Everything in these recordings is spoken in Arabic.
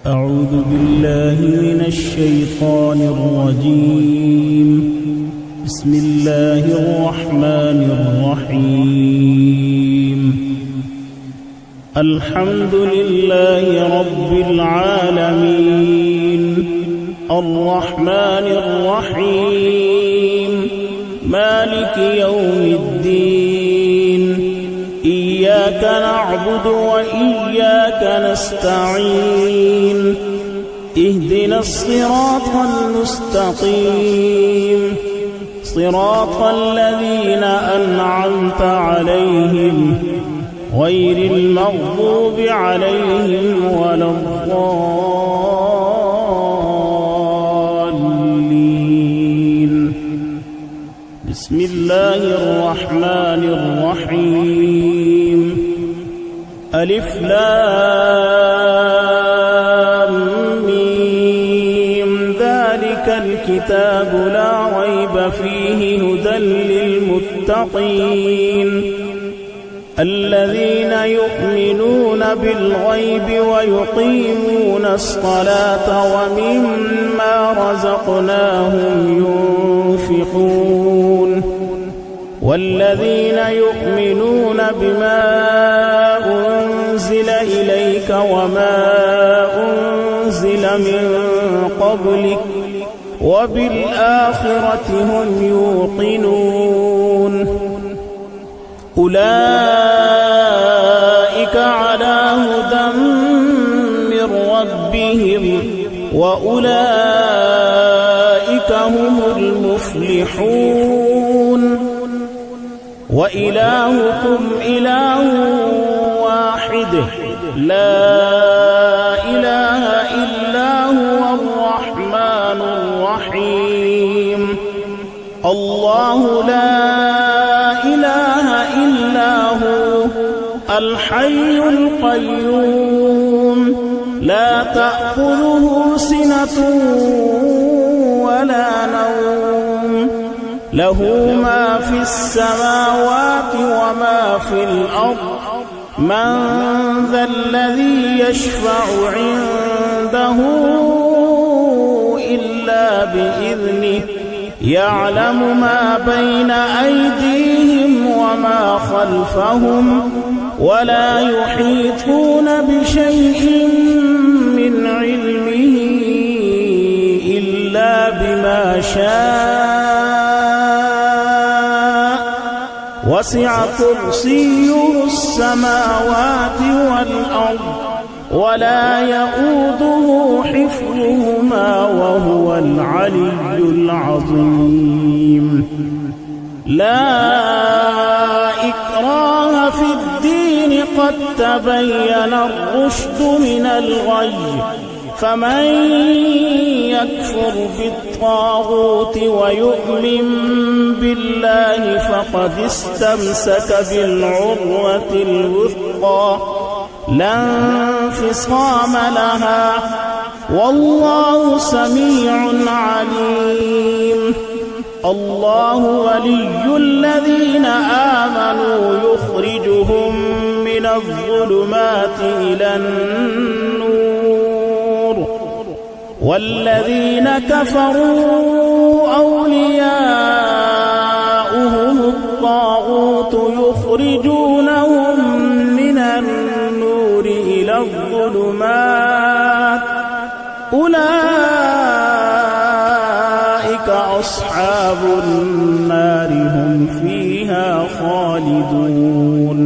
أعوذ بالله من الشيطان الرجيم. بسم الله الرحمن الرحيم. الحمد لله رب العالمين، الرحمن الرحيم، مالك يوم الدين. إياك نعبد وإياك نستعين. اهدنا الصراط المستقيم، صراط الذين أنعمت عليهم غير المغضوب عليهم ولا الضالين. بسم الله الرحمن الرحيم. ألف لام ميم. ذلك الكتاب لا ريب فيه هدى للمتقين الذين يؤمنون بالغيب ويقيمون الصلاة ومما رزقناهم ينفقون والذين يؤمنون بما أنزل إليك وما أنزل من قبلك وبالآخرة هم يوقنون. أولئك على هدى من ربهم وأولئك هم المفلحون. وإلهكم إله واحد لا إله إلا هو الرحمن الرحيم. الله لا إله إلا هو الحي القيوم لا تأخذه سنة ولا نوم له ما في السماوات وما في الأرض. من ذا الذي يشفع عنده إلا بإذنه يعلم ما بين أيديهم وما خلفهم ولا يحيطون بشيء من علمه إلا بما شاء. وسع كرسيه السماوات والأرض ولا يؤوده حفظهما وهو العلي العظيم. لا إكراه في الدين قد تبين الرشد من الغي. فمن يكفر بالطاغوت ويؤمن بالله فقد استمسك بالعروة الوثقى لا انفصام لها والله سميع عليم. الله ولي الذين آمنوا يخرجهم من الظلمات إلى النور والذين كفروا أولياؤهم الطاغوت يخرجونهم من النور إلى الظلمات. أولئك أصحاب النار هم فيها خالدون.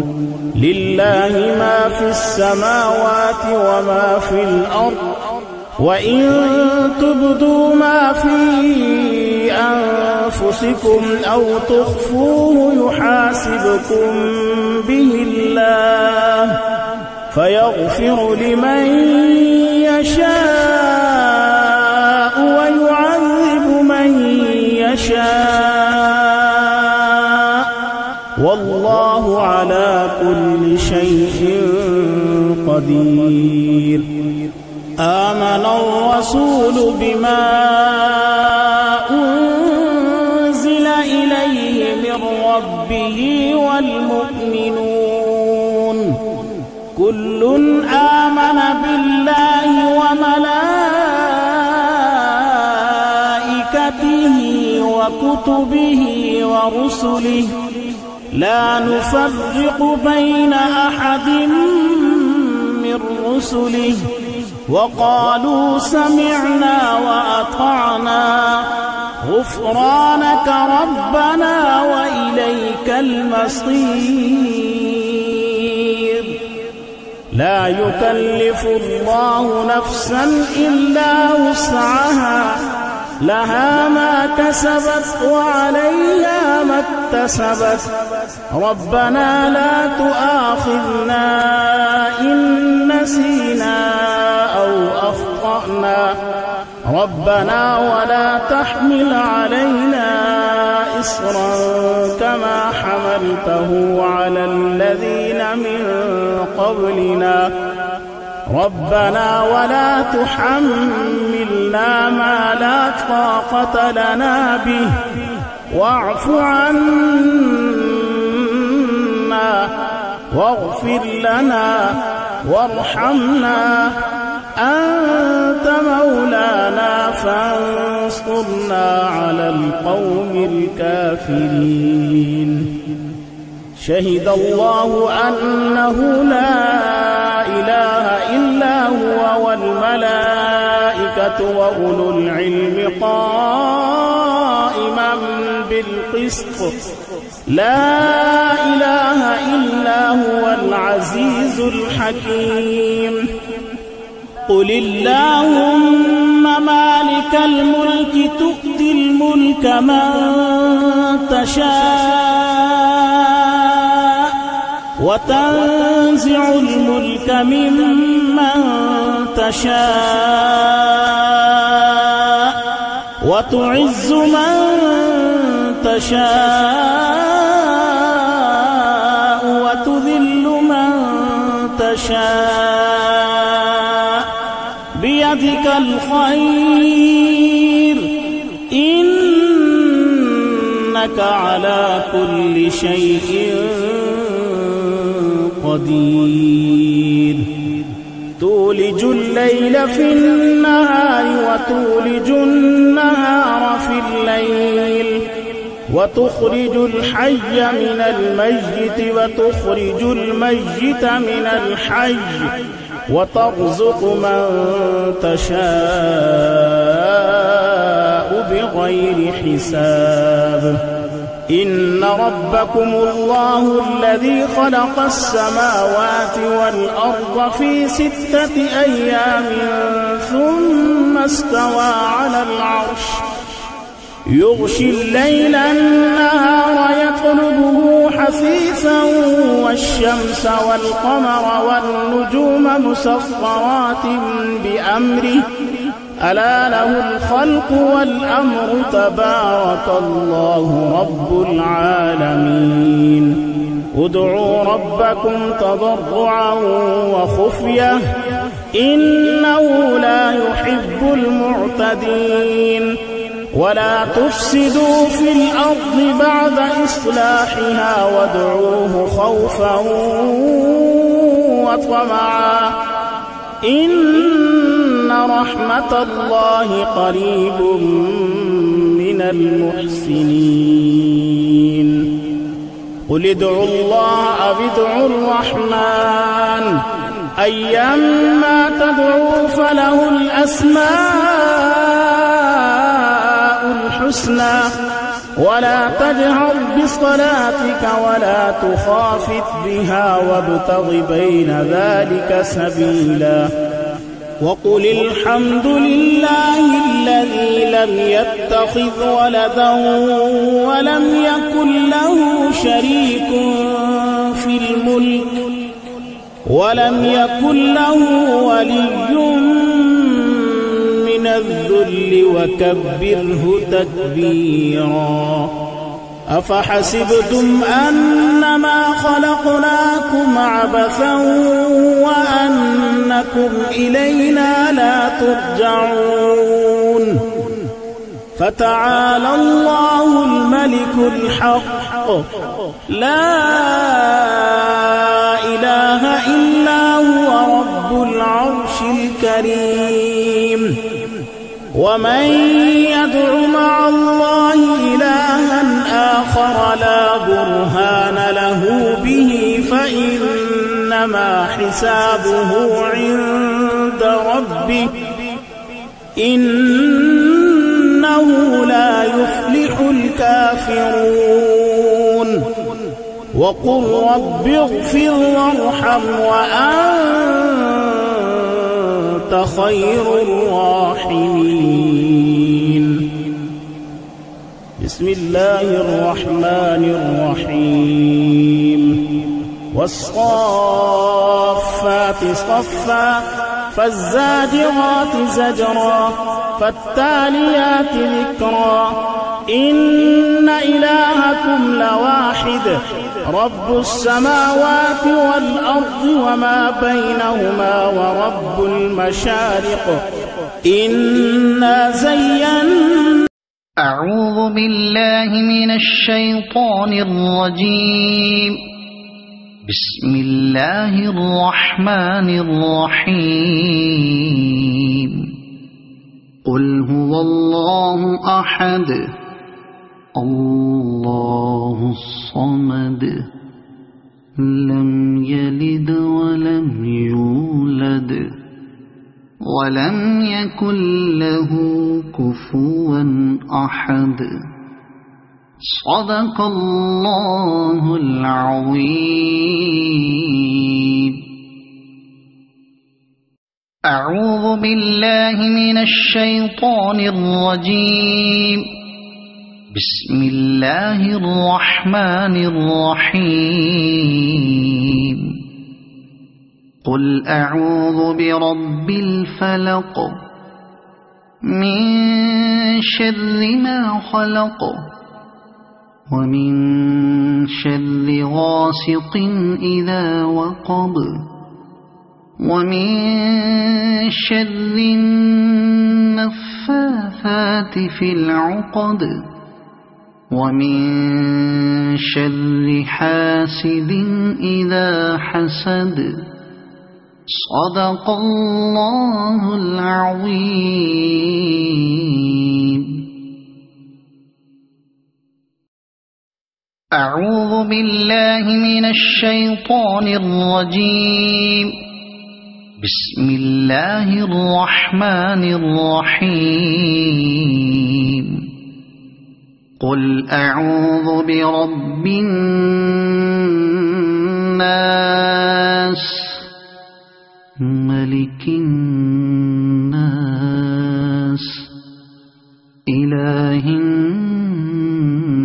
لله ما في السماوات وما في الأرض وإن تبدوا ما في أنفسكم أو تخفوه يحاسبكم به الله فيغفر لمن يشاء ويعذب من يشاء والله على كل شيء قدير. آمن الرسول بما أنزل إليه من ربه والمؤمنون كل آمن بالله وملائكته وكتبه ورسله لا نفرق بين أحد من رسله وقالوا سمعنا وأطعنا غفرانك ربنا وإليك المصير. لا يكلف الله نفسا إلا وسعها لها ما كسبت وعليها ما اكتسبت ربنا لا تؤاخذنا إن نسينا أو أخطأنا ربنا ولا تحمل علينا إصرا كما حملته على الذين من قبلنا ربنا ولا تحملنا ما لا طاقة لنا به واعف عنا واغفر لنا وارحمنا أنت مولانا فانصرنا على القوم الكافرين. شهد الله أنه لا إله إلا هو والملائكة وأولو العلم قائما بالقسط لا إله إلا هو العزيز الحكيم. قل اللهم مالك الملك تؤتي الملك من تشاء وتنزع الملك ممن تشاء وتعز من تشاء وتذل من تشاء بيدك الخير إنك على كل شيء قدير. تولج الليل في النهار وتولج النهار في الليل وتخرج الحي من الميت وتخرج الميت من الحي وترزق من تشاء بغير حساب. إن ربكم الله الذي خلق السماوات والأرض في 6 أيام ثم استوى على العرش يغشي الليل النهار يطلبه حثيثا والشمس والقمر والنجوم مسخرات بأمره ألا له الخلق والأمر تبارك الله رب العالمين. ادعوا ربكم تضرعا وخفية إنه لا يحب المعتدين. ولا تفسدوا في الأرض بعد إصلاحها وادعوه خوفا وطمعا إن رحمة الله قريب من المحسنين. قل ادعوا الله أو ادعوا الرحمن أيما تدعوا فله الأسماء الحسنى ولا تجهر بصلاتك ولا تخافت بها وابتغ بين ذلك سبيلا. وقل الحمد لله الذي لم يتخذ ولدا ولم يكن له شريك في الملك ولم يكن له ولي من الذل وكبره تكبيرا. أفحسبتم أنما خلقناكم عبثا وأنكم إلينا لا ترجعون. فتعالى الله الملك الحق لا إله إلا هو رب العرش الكريم. ومن يدع مع الله إلها آخر لا برهان له به فإنما حسابه عند ربه إنه لا يفلح الكافرون وقل رب اغفر وارحم وأنت خير الراحمين بسم الله الرحمن الرحيم والصافات صفا فالزاجرات زجرا فالتاليات ذكرا إن إلهكم لواحد رب السماوات والأرض وما بينهما ورب المشارق إنا زينا. أعوذ بالله من الشيطان الرجيم. بسم الله الرحمن الرحيم. قل هو الله أحد الله الصمد لم يلد ولم يولد ولم يكن له كفوا أحد. صدق الله العظيم. أعوذ بالله من الشيطان الرجيم. بسم الله الرحمن الرحيم. قل أعوذ برب الفلق من شر ما خلق ومن شر غاسق إذا وقب ومن شر النفاثات في العقد ومن شر حاسد إذا حسد. صدق الله العظيم. أعوذ بالله من الشيطان الرجيم. بسم الله الرحمن الرحيم. قل أعوذ برب الناس ملك الناس إله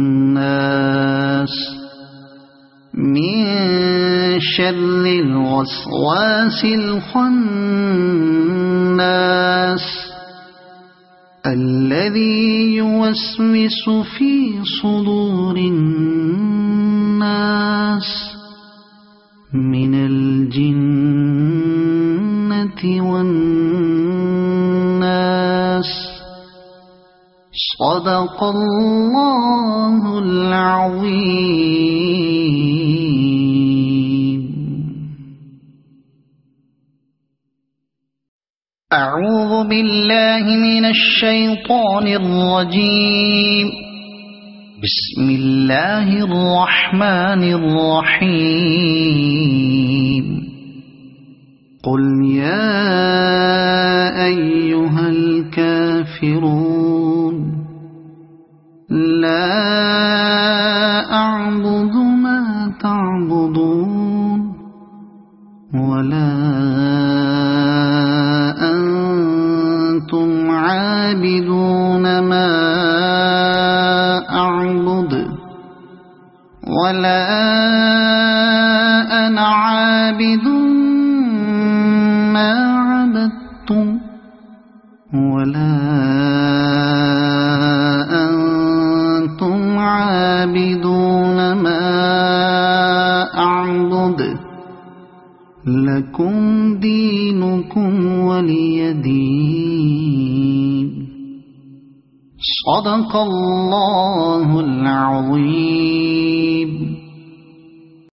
الناس من شر الوسواس الخناس الذي يوسوس في صدور الناس من الجنة والناس. صدق الله العظيم. أعوذ بالله من الشيطان الرجيم. بسم الله الرحمن الرحيم. قل يا أيها الكافرون لا أعبد ما تعبدون ولا أنتم عابدون ما أعبد ولا أنا عابد ما عبدتم ولا أنتم عابدون ما أعبد لكم دينكم ولي دين. صدق الله العظيم.